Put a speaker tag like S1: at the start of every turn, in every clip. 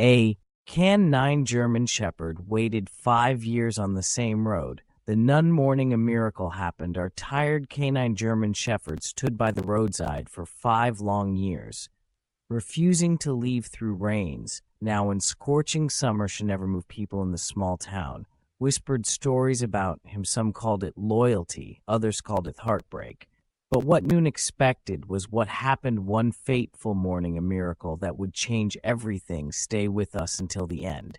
S1: A canine German Shepherd waited 5 years on the same road. The nun morning a miracle happened. Our tired canine German Shepherd stood by the roadside for 5 long years, refusing to leave through rains. Now in scorching summer should never move people in the small town. Whispered stories about him. Some called it loyalty, others called it heartbreak. But what Noon expected was what happened one fateful morning, a miracle that would change everything. Stay with us until the end,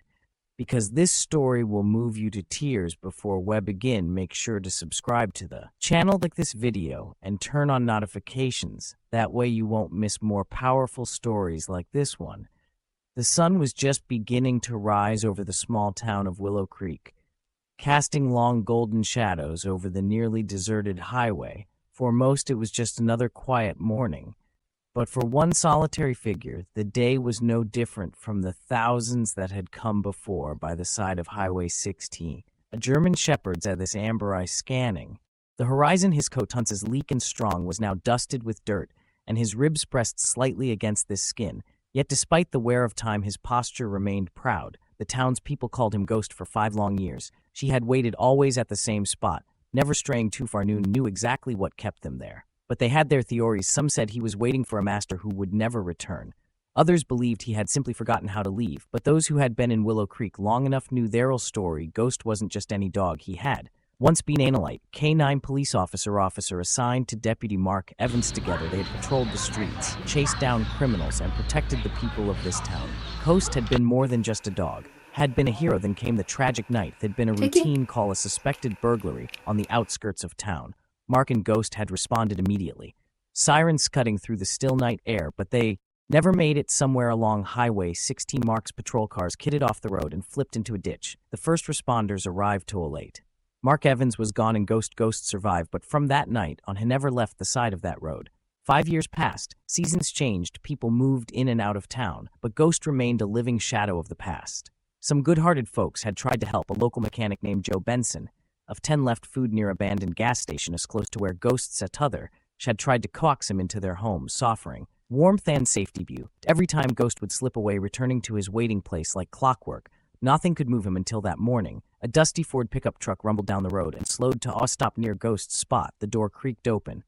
S1: because this story will move you to tears. Before we begin, make sure to subscribe to the channel, like this video, and turn on notifications. That way you won't miss more powerful stories like this one. The sun was just beginning to rise over the small town of Willow Creek, casting long golden shadows over the nearly deserted highway. For most, it was just another quiet morning. But for one solitary figure, the day was no different from the thousands that had come before. By the side of Highway 16, a German shepherd at this amber eye scanning the horizon. His coat, once sleek and strong, was now dusted with dirt, and his ribs pressed slightly against this skin. Yet despite the wear of time, his posture remained proud. The townspeople called him Ghost for 5 long years. She had waited always at the same spot, never straying too far. Noon knew exactly what kept them there, but they had their theories. Some said he was waiting for a master who would never return. Others believed he had simply forgotten how to leave. But those who had been in Willow Creek long enough knew their story. Ghost wasn't just any dog. He had once been Analite, K9 police officer assigned to Deputy Mark Evans. Together they had patrolled the streets, chased down criminals, and protected the people of this town. Ghost had been more than just a dog, had been a hero. Then came the tragic night. There'd been a routine call, a suspected burglary on the outskirts of town. Mark and Ghost had responded immediately, sirens cutting through the still night air, but they never made it. Somewhere along Highway 16, Mark's patrol cars kitted off the road and flipped into a ditch. The first responders arrived too late. Mark Evans was gone and Ghost survived, but from that night on he never left the side of that road. 5 years passed, seasons changed, people moved in and out of town, but Ghost remained a living shadow of the past. Some good-hearted folks had tried to help. A local mechanic named Joe Benson of 10 left food near abandoned gas station as close to where Ghost sat. Other had tried to coax him into their homes, offering warmth and safety view. Every time Ghost would slip away, returning to his waiting place like clockwork. Nothing could move him until that morning. A dusty Ford pickup truck rumbled down the road and slowed to a stop near Ghost's spot. The door creaked open,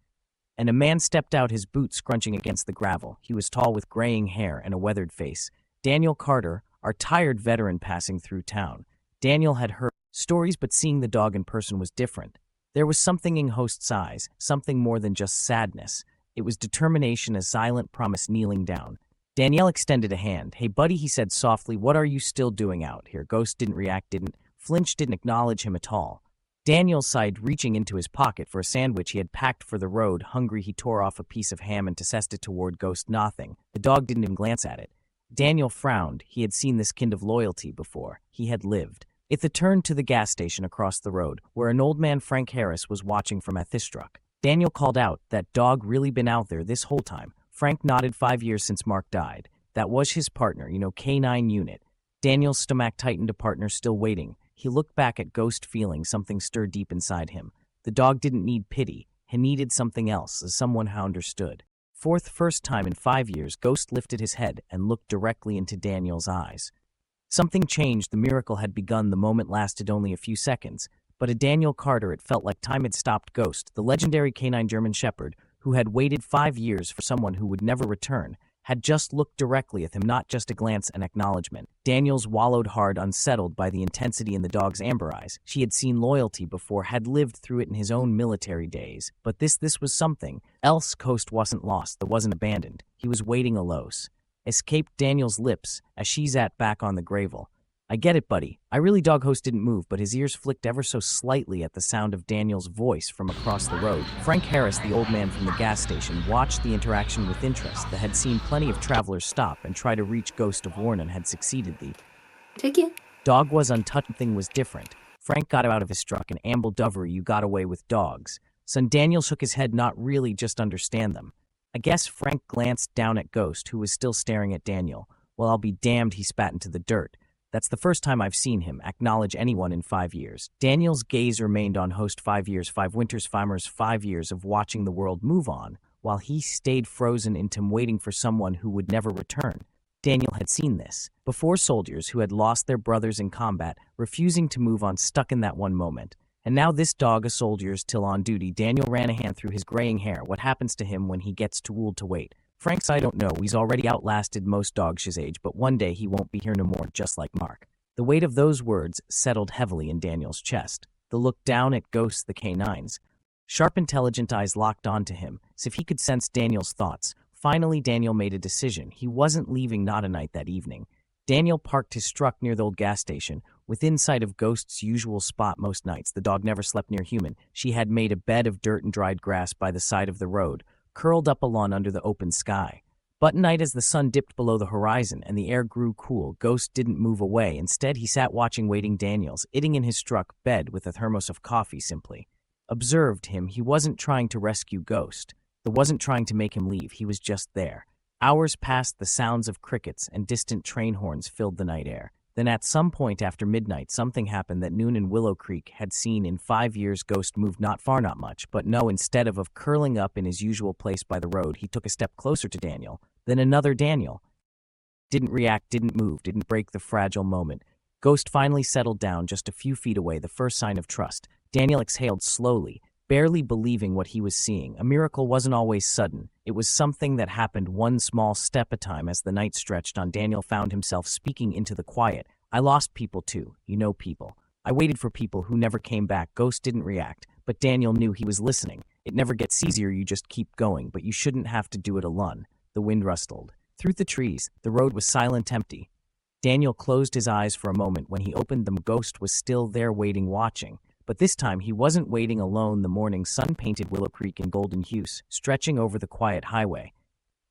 S1: and a man stepped out, his boots scrunching against the gravel. He was tall, with graying hair and a weathered face. Daniel Carter, our tired veteran passing through town. Daniel had heard stories, but seeing the dog in person was different. There was something in Host's eyes, something more than just sadness. It was determination, a silent promise. Kneeling down, Danielle extended a hand. "Hey, buddy," he said softly, "what are you still doing out here?" Ghost didn't react, didn't flinch, didn't acknowledge him at all. Daniel sighed, reaching into his pocket for a sandwich he had packed for the road. Hungry, he tore off a piece of ham and tossed it toward Ghost. Nothing. The dog didn't even glance at it. Daniel frowned. He had seen this kind of loyalty before. He had lived. It turned to the gas station across the road, where an old man, Frank Harris, was watching from a truck. Daniel called out, "That dog really been out there this whole time?" Frank nodded. 5 years since Mark died. That was his partner, K9 unit. Daniel's stomach tightened. A partner still waiting. He looked back at Ghost, feeling something stir deep inside him. The dog didn't need pity. He needed something else, as someone who understood. First time in 5 years, Ghost lifted his head and looked directly into Daniel's eyes. Something changed. The miracle had begun. The moment lasted only a few seconds, but to Daniel Carter it felt like time had stopped. Ghost, the legendary canine German Shepherd, who had waited 5 years for someone who would never return, had just looked directly at him, not just a glance, an acknowledgement. Daniel swallowed hard, unsettled by the intensity in the dog's amber eyes. She had seen loyalty before, had lived through it in his own military days. But this was something else. Ghost wasn't lost, that wasn't abandoned. He was waiting. Alos escaped Daniel's lips as she sat back on the gravel. "I get it, buddy. I really." Dog Host didn't move, but his ears flicked ever so slightly at the sound of Daniel's voice from across the road. Frank Harris, the old man from the gas station, watched the interaction with interest. That had seen plenty of travelers stop and try to reach Ghost of Warren and had succeeded. The dog was untouched. Thing was different. Frank got out of his truck and ambled over. "You got away with dogs, son?" Daniel shook his head. "Not really, just understand them, I guess." Frank glanced down at Ghost, who was still staring at Daniel. "Well, I'll be damned." He spat into the dirt. "That's the first time I've seen him acknowledge anyone in 5 years. Daniel's gaze remained on Host. 5 years, 5 winters, 5 years of watching the world move on, while he stayed frozen into waiting for someone who would never return. Daniel had seen this. Before, soldiers who had lost their brothers in combat, refusing to move on, stuck in that one moment. And now this dog, a soldier, is still on duty. Daniel ran a hand through his graying hair. What happens to him when he gets too old to wait? Frank's, I don't know. He's already outlasted most dogs his age, but one day he won't be here no more, just like Mark. The weight of those words settled heavily in Daniel's chest. The look down at Ghost the K9's sharp, intelligent eyes locked onto him, as if he could sense Daniel's thoughts. Finally, Daniel made a decision. He wasn't leaving Not a Night that evening. Daniel parked his truck near the old gas station, within sight of Ghost's usual spot most nights. The dog never slept near human. She had made a bed of dirt and dried grass by the side of the road, curled up along under the open sky. But at night, as the sun dipped below the horizon and the air grew cool, Ghost didn't move away. Instead, he sat watching, waiting. Daniel's sitting in his truck bed with a thermos of coffee simply observed him. He wasn't trying to rescue Ghost. It wasn't trying to make him leave. He was just there. Hours passed. The sounds of crickets and distant train horns filled the night air. Then at some point after midnight, something happened that Noon and Willow Creek had seen in 5 years. Ghost moved not far, not much, but no, instead of curling up in his usual place by the road, he took a step closer to Daniel. Then another. Daniel didn't react, didn't move, didn't break the fragile moment. Ghost finally settled down just a few feet away, the first sign of trust. Daniel exhaled slowly, barely believing what he was seeing. A miracle wasn't always sudden. It was something that happened one small step at a time. As the night stretched on, Daniel found himself speaking into the quiet. I lost people too, people. I waited for people who never came back. Ghost didn't react, but Daniel knew he was listening. It never gets easier, you just keep going, but you shouldn't have to do it alone. The wind rustled through the trees. The road was silent, empty. Daniel closed his eyes for a moment. When he opened them, Ghost was still there, waiting, watching. But this time he wasn't waiting alone. The morning sun painted Willow Creek in golden hues, stretching over the quiet highway.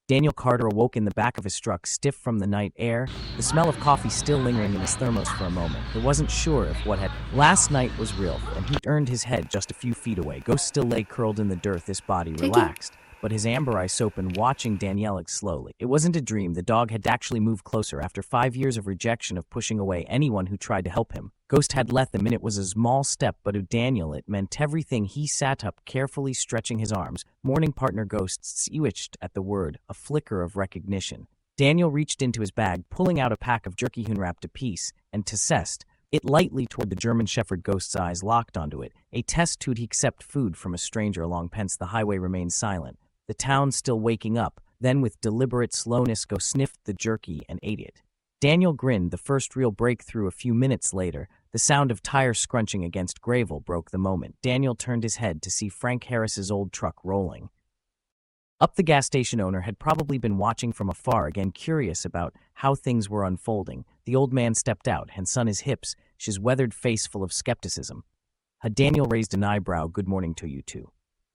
S1: Daniel Carter awoke in the back of his truck, stiff from the night air, the smell of coffee still lingering in his thermos for a moment. He wasn't sure if what had last night was real, and he turned his head just a few feet away. Ghost still lay curled in the dirt, his body relaxed, but his amber eyes open, watching Danielle slowly. It wasn't a dream. The dog had actually moved closer after 5 years of rejection, of pushing away anyone who tried to help him. Ghost had left them, and it was a small step, but to Daniel it meant everything. He sat up, carefully stretching his arms. Morning partner. Ghost switched at the word, a flicker of recognition. Daniel reached into his bag, pulling out a pack of jerky wrapped a piece, and tossed it lightly toward the German Shepherd. Ghost's eyes locked onto it. A test tube. He accept food from a stranger along Pence. The highway remained silent, the town still waking up. Then with deliberate slowness, Ghost sniffed the jerky and ate it. Daniel grinned, the first real breakthrough. A few minutes later, the sound of tires scrunching against gravel broke the moment. Daniel turned his head to see Frank Harris's old truck rolling up. The gas station owner had probably been watching from afar, again curious about how things were unfolding. The old man stepped out, hands on his hips, his weathered face full of skepticism. Daniel raised an eyebrow. Good morning to you too.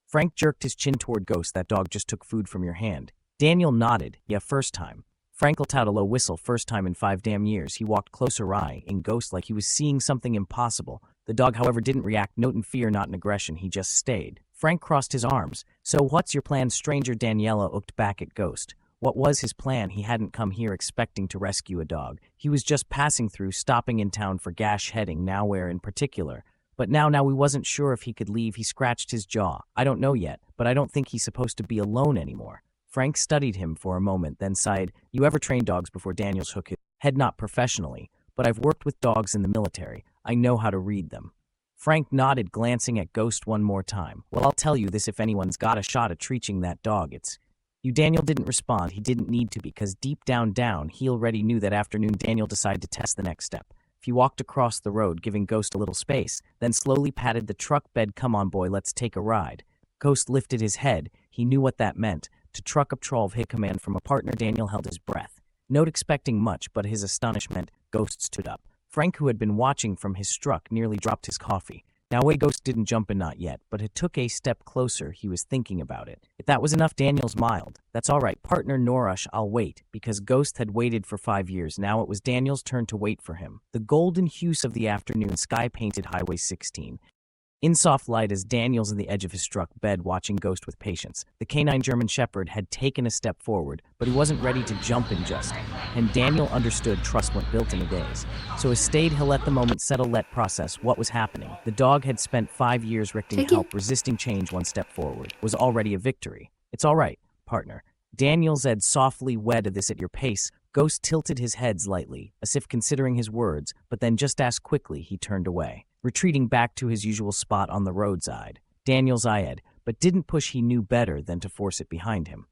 S1: Frank jerked his chin toward Ghost. That dog just took food from your hand. Daniel nodded. Yeah, first time. Frank let out a low whistle. First time in 5 damn years. He walked closer, eyeing Ghost like he was seeing something impossible. The dog, however, didn't react, not in fear, not in aggression. He just stayed. Frank crossed his arms. So what's your plan, stranger? Daniela looked back at Ghost. What was his plan? He hadn't come here expecting to rescue a dog. He was just passing through, stopping in town for gas, heading nowhere in particular. But now he wasn't sure if he could leave. He scratched his jaw. I don't know yet, but I don't think he's supposed to be alone anymore. Frank studied him for a moment, then sighed. You ever trained dogs before? Daniel shook his head. Not professionally, but I've worked with dogs in the military. I know how to read them. Frank nodded, glancing at Ghost one more time. Well, I'll tell you this, if anyone's got a shot at reaching that dog, it's you. Daniel didn't respond. He didn't need to, because deep down, he already knew that afternoon. Daniel decided to test the next step. He walked across the road, giving Ghost a little space, then slowly patted the truck bed. Come on, boy, let's take a ride. Ghost lifted his head. He knew what that meant. To truck up Troll, hit command from a partner. Daniel held his breath, not expecting much, but his astonishment. Ghost stood up. Frank, who had been watching from his truck, nearly dropped his coffee. Now, Ghost didn't jump in, not yet, but it took a step closer. He was thinking about it. If that was enough, Daniel smiled. That's all right, partner Norush, I'll wait, because Ghost had waited for 5 years. Now it was Daniel's turn to wait for him. The golden hues of the afternoon sky painted Highway 16 in soft light as Daniel's on the edge of his truck bed, watching Ghost with patience. The canine German Shepherd had taken a step forward, but he wasn't ready to jump in just, and Daniel understood trust went built in a days. So he stayed. He'll let the moment settle, let process what was happening. The dog had spent 5 years rejecting help, resisting change. One step forward was already a victory. It's all right, partner. Daniel said softly, wed this at your pace. Ghost tilted his head slightly, as if considering his words, but then just as quickly he turned away, retreating back to his usual spot on the roadside. Daniel's eyed, but didn't push. He knew better than to force it behind him.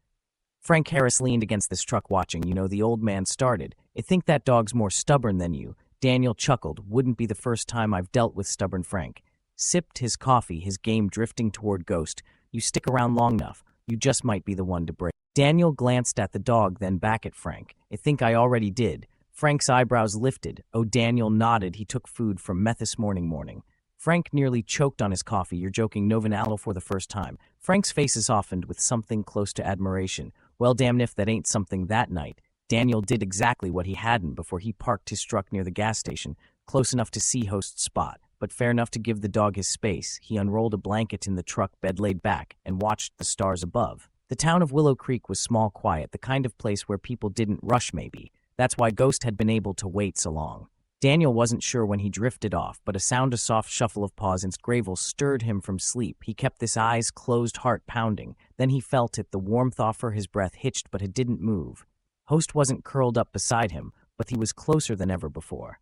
S1: Frank Harris leaned against this truck watching. The old man started. I think that dog's more stubborn than you. Daniel chuckled. Wouldn't be the first time I've dealt with stubborn Frank. Sipped his coffee, his game drifting toward Ghost. You stick around long enough, you just might be the one to break. Daniel glanced at the dog, then back at Frank. I think I already did. Frank's eyebrows lifted. Oh, Daniel nodded. He took food from meth this morning. Frank nearly choked on his coffee. You're joking, Novinaldo, for the first time. Frank's face softened with something close to admiration. Well, damn if that ain't something. That night, Daniel did exactly what he hadn't before. He parked his truck near the gas station, close enough to see Host's spot, but fair enough to give the dog his space. He unrolled a blanket in the truck bed, laid back, and watched the stars above. The town of Willow Creek was small, quiet, the kind of place where people didn't rush maybe. That's why Ghost had been able to wait so long. Daniel wasn't sure when he drifted off, but a soft shuffle of paws and gravel stirred him from sleep. He kept his eyes closed, heart pounding. Then he felt it, the warmth offer his breath, hitched, but it didn't move. Host wasn't curled up beside him, but he was closer than ever before.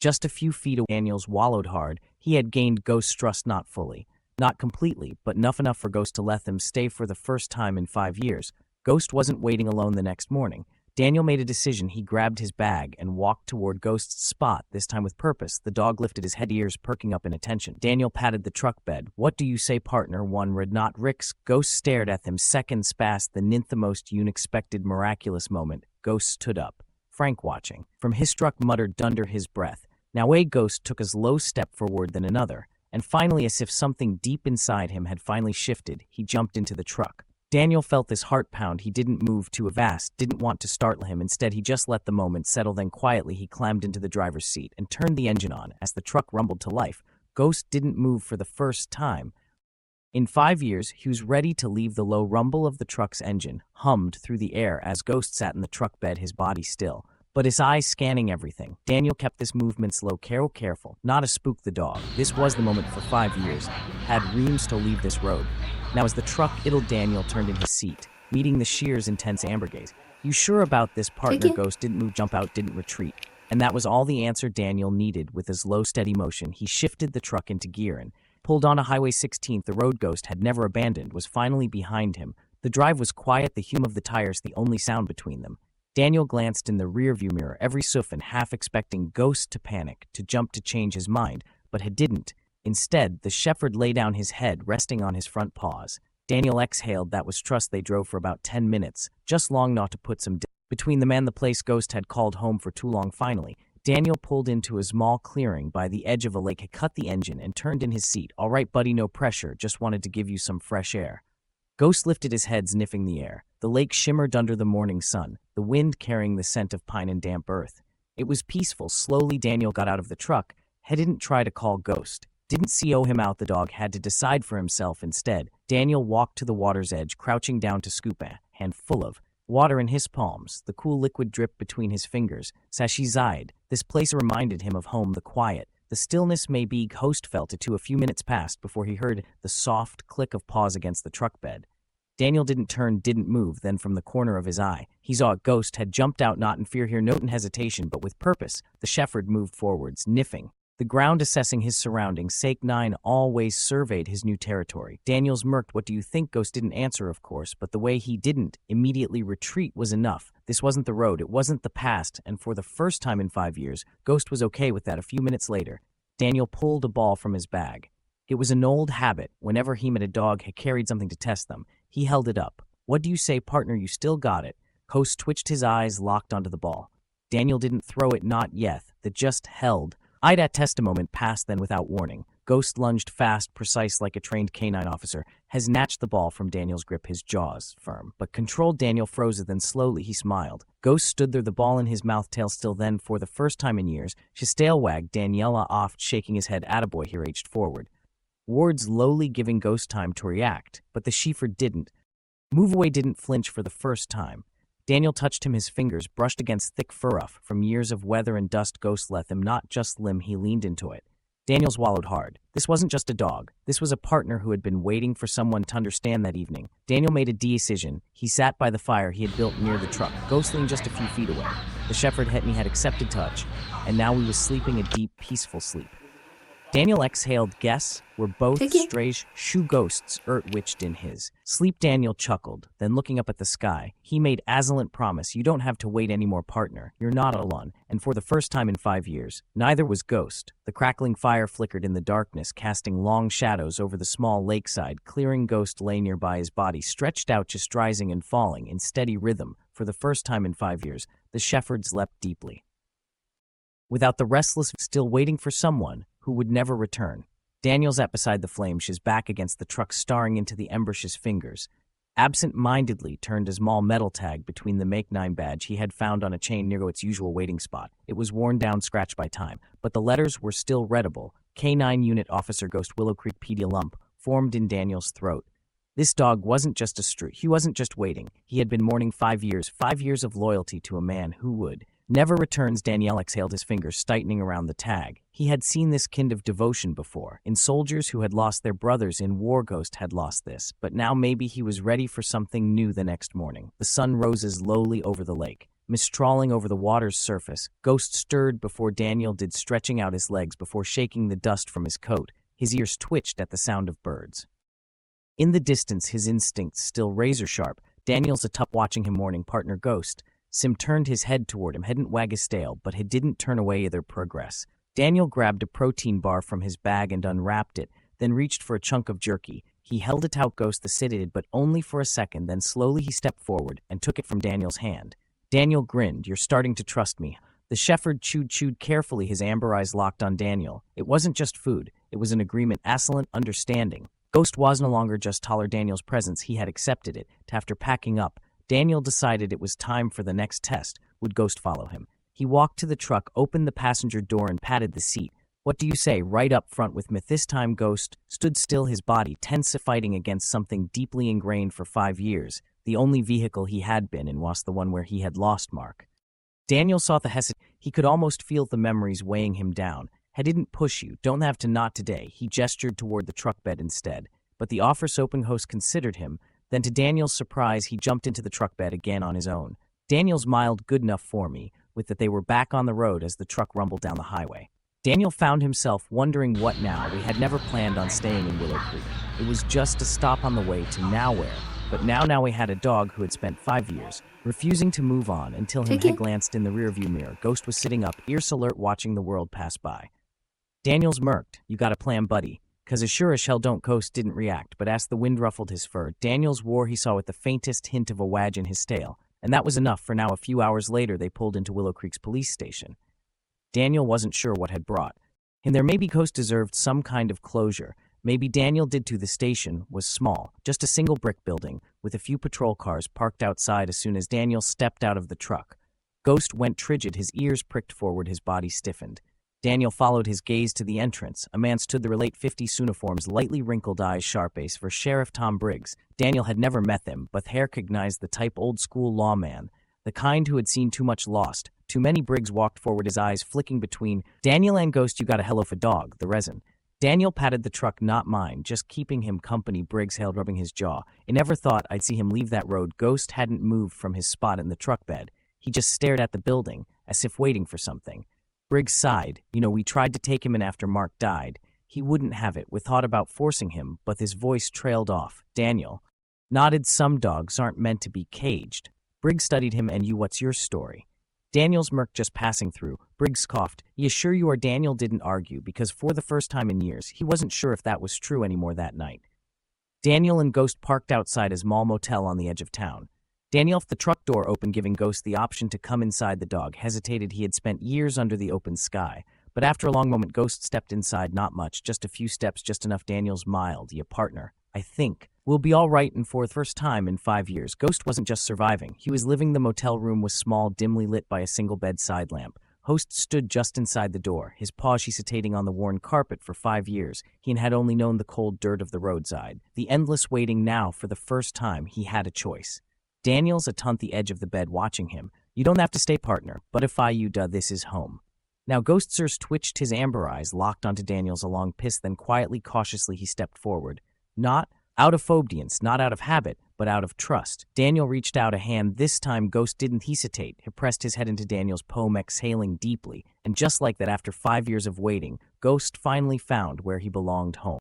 S1: Just a few feet away, Daniel swallowed hard. He had gained Ghost's trust, not fully, not completely, but enough for Ghost to let them stay for the first time in 5 years. Ghost wasn't waiting alone the next morning. Daniel made a decision. He grabbed his bag and walked toward Ghost's spot, this time with purpose. The dog lifted his head, ears perking up in attention. Daniel patted the truck bed. What do you say, partner? One red not Rick's. Ghost stared at them. Seconds passed, the most unexpected, miraculous moment. Ghost stood up. Frank watching. From his truck muttered under his breath. Now a Ghost took a slow step forward, then another. And finally, as if something deep inside him had finally shifted, he jumped into the truck. Daniel felt this heart pound. He didn't move too fast, didn't want to startle him. Instead, he just let the moment settle. Then quietly, he climbed into the driver's seat and turned the engine on. As the truck rumbled to life, Ghost didn't move for the first time in 5 years. He was ready to leave. The low rumble of the truck's engine hummed through the air as Ghost sat in the truck bed, his body still, but his eyes scanning everything. Daniel kept this movement slow, careful, not to spook the dog. This was the moment. For 5 years had Reams to leave this road. Now as the truck idled, Daniel turned in his seat, meeting the shear's intense amber gaze. You sure about this, partner? Ghost didn't move, jump out, didn't retreat. And that was all the answer Daniel needed. With his low, steady motion, he shifted the truck into gear and pulled on a Highway 16. The road Ghost had never abandoned was finally behind him. The drive was quiet, the hum of the tires the only sound between them. Daniel glanced in the rearview mirror, every souffin, half expecting Ghost to panic, to jump, to change his mind, but he didn't. Instead, the shepherd lay down, his head resting on his front paws. Daniel exhaled. That was trust. They drove for about 10 minutes, just long not to put some between them and the place Ghost had called home for too long. Finally, Daniel pulled into a small clearing by the edge of a lake, had cut the engine, and turned in his seat. All right, buddy, no pressure, just wanted to give you some fresh air. Ghost lifted his head, sniffing the air. The lake shimmered under the morning sun, the wind carrying the scent of pine and damp earth. It was peaceful. Slowly, Daniel got out of the truck. He didn't try to call Ghost. Didn't CO him out. The dog had to decide for himself instead. Daniel walked to the water's edge, crouching down to scoop a handful of water in his palms. The cool liquid dripped between his fingers. Sashi sighed. This place reminded him of home, the quiet, the stillness. Maybe Host felt it too. A few minutes passed before he heard the soft click of paws against the truck bed. Daniel didn't turn, didn't move. Then from the corner of his eye, he saw a Ghost had jumped out, not in fear here, not in hesitation, but with purpose. The shepherd moved forward, sniffing the ground, assessing his surroundings. Sake 9 always surveyed his new territory. Daniel smirked. What do you think? Ghost didn't answer, of course, but the way he didn't immediately retreat was enough. This wasn't the road, it wasn't the past, and for the first time in 5 years, Ghost was okay with that. A few minutes later, Daniel pulled a ball from his bag. It was an old habit. Whenever he met a dog, he carried something to test them. He held it up. What do you say, partner? You still got it. Host twitched, his eyes locked onto the ball. Daniel didn't throw it, not yet. That just held. That test a moment passed, then without warning, Ghost lunged fast, precise like a trained canine officer, has snatched the ball from Daniel's grip, his jaws firm but controlled. Daniel froze it, then slowly he smiled. Ghost stood there, the ball in his mouth, tail still. Then, for the first time in years, his tail wagged. Daniela oft shaking his head. Attaboy, he reached forward. Words lowly, giving Ghost time to react, but the shepherd didn't move away, didn't flinch for the first time. Daniel touched him, his fingers brushed against thick fur ruff from years of weather and dust. Ghost let them, not just limb. He leaned into it. Daniel swallowed hard. This wasn't just a dog. This was a partner who had been waiting for someone to understand that evening. Daniel made a decision. He sat by the fire he had built near the truck, ghostly just a few feet away. The shepherd Hetney had accepted touch, and now he was sleeping a deep, peaceful sleep. Daniel exhaled. Guess we're both strange shoe ghosts, witched in his sleep. Daniel chuckled, then looking up at the sky, he made Aslan promise, you don't have to wait anymore, partner. You're not alone. And for the first time in 5 years, neither was Ghost. The crackling fire flickered in the darkness, casting long shadows over the small lakeside. Clearing Ghost lay nearby, his body stretched out, just rising and falling in steady rhythm. For the first time in 5 years, the shepherd slept deeply, without the restless, still waiting for someone who would never return. Daniel sat beside the flame, his back against the truck, staring into the embers. His fingers absent-mindedly turned a small metal tag between the Make 9 badge he had found on a chain near its usual waiting spot. It was worn down, scratched by time, but the letters were still readable. K9 Unit Officer Ghost, Willow Creek PD. Lump formed in Daniel's throat. This dog wasn't just a he wasn't just waiting. He had been mourning 5 years, 5 years of loyalty to a man who would never returns. Daniel exhaled, his fingers tightening around the tag. He had seen this kind of devotion before, in soldiers who had lost their brothers in war. Ghost had lost this, but now maybe he was ready for something new. The next morning, the sun rose slowly over the lake, mistrawling over the water's surface. Ghost stirred before Daniel did, stretching out his legs before shaking the dust from his coat. His ears twitched at the sound of birds in the distance, his instincts still razor-sharp. Daniel's a tough watching him. Morning, partner. Ghost Sim turned his head toward him, hadn't wag his tail, but he didn't turn away either. Progress. Daniel grabbed a protein bar from his bag and unwrapped it, then reached for a chunk of jerky. He held it out. Ghost the sedated, but only for a second, then slowly he stepped forward and took it from Daniel's hand. Daniel grinned. You're starting to trust me. The shepherd chewed carefully, his amber eyes locked on Daniel. It wasn't just food, it was an agreement, excellent understanding. Ghost was no longer just taller. Daniel's presence, he had accepted it. After packing up, Daniel decided it was time for the next test. Would Ghost follow him? He walked to the truck, opened the passenger door, and patted the seat. What do you say? Right up front with myth. This time Ghost stood still, his body tense, fighting against something deeply ingrained for 5 years. The only vehicle he had been in was the one where he had lost Mark. Daniel saw the hesitation. He could almost feel the memories weighing him down. I didn't push you. Don't have to, not today. He gestured toward the truck bed instead. But the office-open host considered him. Then, to Daniel's surprise, he jumped into the truck bed again on his own. Daniel smiled. Good enough for me, with that they were back on the road as the truck rumbled down the highway. Daniel found himself wondering what now. We had never planned on staying in Willow Creek. It was just a stop on the way to nowhere. But now we had a dog who had spent 5 years refusing to move on until he had glanced in the rearview mirror. Ghost was sitting up, ears alert, watching the world pass by. Daniel's murked. You got a plan, buddy? 'Cause as sure as hell don't. Ghost didn't react, but as the wind ruffled his fur, Daniel's wore he saw with the faintest hint of a wag in his tail, and that was enough. For now, a few hours later, they pulled into Willow Creek's police station. Daniel wasn't sure what had brought him there. Maybe Ghost deserved some kind of closure. Maybe Daniel did too. The station was small, just a single brick building, with a few patrol cars parked outside. As soon as Daniel stepped out of the truck, Ghost went rigid, his ears pricked forward, his body stiffened. Daniel followed his gaze to the entrance. A man stood there, late 50s uniforms, lightly wrinkled eyes, sharp face for Sheriff Tom Briggs. Daniel had never met him, but he recognized the type, old-school lawman, the kind who had seen too much, lost too many. Briggs walked forward, his eyes flicking between Daniel and Ghost. You got a hello for dog, the resin. Daniel patted the truck. Not mine, just keeping him company, Briggs hailed, rubbing his jaw. I never thought I'd see him leave that road. Ghost hadn't moved from his spot in the truck bed. He just stared at the building, as if waiting for something. Briggs sighed. You know, we tried to take him in after Mark died. He wouldn't have it. We thought about forcing him, but his voice trailed off. Daniel nodded. Some dogs aren't meant to be caged. Briggs studied him. And you, what's your story? Daniel's smirk just passing through. Briggs coughed. You sure you are? Daniel didn't argue, because for the first time in years, he wasn't sure if that was true anymore. That night, Daniel and Ghost parked outside a small motel on the edge of town. Daniel left the truck door open, giving Ghost the option to come inside. The dog hesitated. He had spent years under the open sky. But after a long moment, Ghost stepped inside. Not much, just a few steps, just enough. Daniel smiled. Yeah, partner, I think we'll be all right. And for the first time in 5 years, Ghost wasn't just surviving. He was living. The motel room was small, dimly lit by a single bedside lamp. Host stood just inside the door, his paws hesitating on the worn carpet. For 5 years, he had only known the cold dirt of the roadside, the endless waiting. Now, for the first time, he had a choice. Daniel's at the edge of the bed watching him. You don't have to stay, partner, but if I you, this is home. Now Ghost Sirs twitched his amber eyes, locked onto Daniel's along piss, then quietly, cautiously he stepped forward. Not out of obedience, not out of habit, but out of trust. Daniel reached out a hand. This time Ghost didn't hesitate. He pressed his head into Daniel's palm, exhaling deeply. And just like that, after 5 years of waiting, Ghost finally found where he belonged, home.